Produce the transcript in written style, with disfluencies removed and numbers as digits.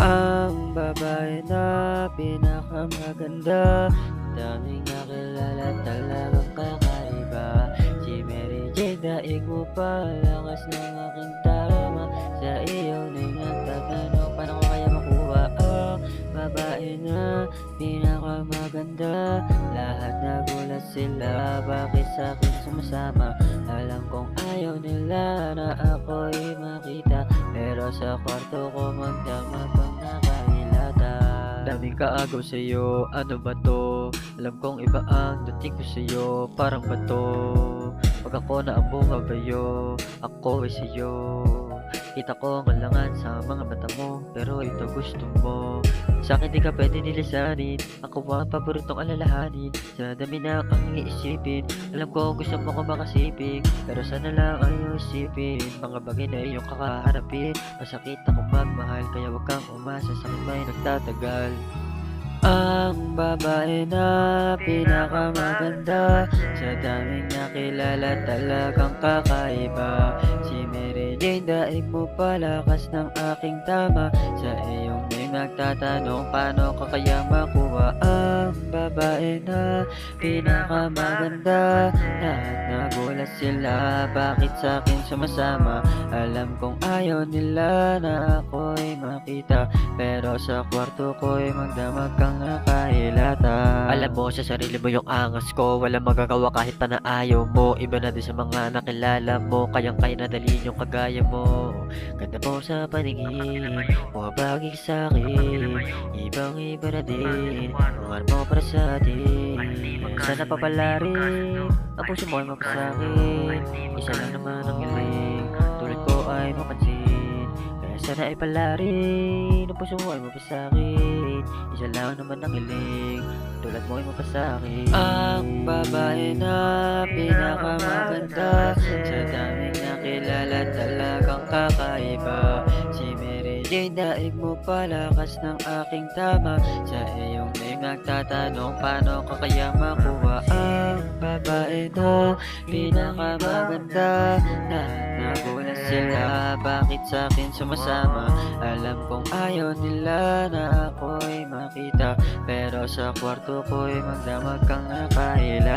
Ang babae na pinakamaganda, daming nakilala talagang kakaiba. Si Mary Jane, daig mo pa, lakas ng aking tama. Sa iyo na'y nagtatanong, paano ko kaya makuha ang babae na pinakamaganda? Lahat nagulat sila, bakit sa'kin sumasama? Alam kong ayaw nila na ako'y makita, pero sa kwarto ko magdama pang nakahilata. Daming kaagaw sa'yo, ano ba to? Alam kong iba ang dating ko sa'yo, parang bato. Pag ako na ang bumabayo, ako ay sa'yo. Kita ko ang kalangan sa mga mata mo, pero ito gusto mo. Sa'kin di ka pwede nilisanin, ako ang paboritong alalahanin. Sa dami na ang iisipin, alam ko gusto mo ko makasiping, pero sana lang ayaw isipin mga bagay na iyong kakaharapin. Masakit ako magmahal, kaya wag kang umasa sa akin may nagtatagal. Ang babae na pinakamaganda, sa daming nakilala talagang kakaiba. Si Mary Jane, daig mo palakas ng aking tama. Sa iyong may nagtatanong, paano ka kaya makuha ang babae na pinakamaganda? Lahat nagulat sila, bakit sa'kin sumasama? Alam kong ayaw nila na ako'y makita, pero sa kwarto ko'y magdamag kang nakahilata. Alam mo sa sarili mo yung angas ko, walang magagawa kahit pa na ayaw mo. Iba na din sa mga nakilala mo, kayang-kaya na dalhin yung kagaya mo. Ganda mo sa paningin, bumabagi sa'kin, ibang-iba na din kung ano mo para sa atin. Sana pa pala rin ang puso mo ay mapasa'kin, isa lang naman ang hiling, tulad ko ay mapansin. Kaya sana ay pala rin ang puso mo ay mapasa'kin, isa lang naman ang hiling, tulad mo ay mapasa'kin. Ang babae na pinakamaganda, sa daming nakilala talagang kakaiba. Si Mary Jane, daig mo palakas ng aking tama. Sa iyong may nagtatanong, paano ka kaya makuha ang babae na pinakamaganda? Lahat nagulat sila, bakit sa'kin sumasama? Alam kong ayaw nila na ako'y makita, pero sa kwarto ko'y magdamag kang nakahila.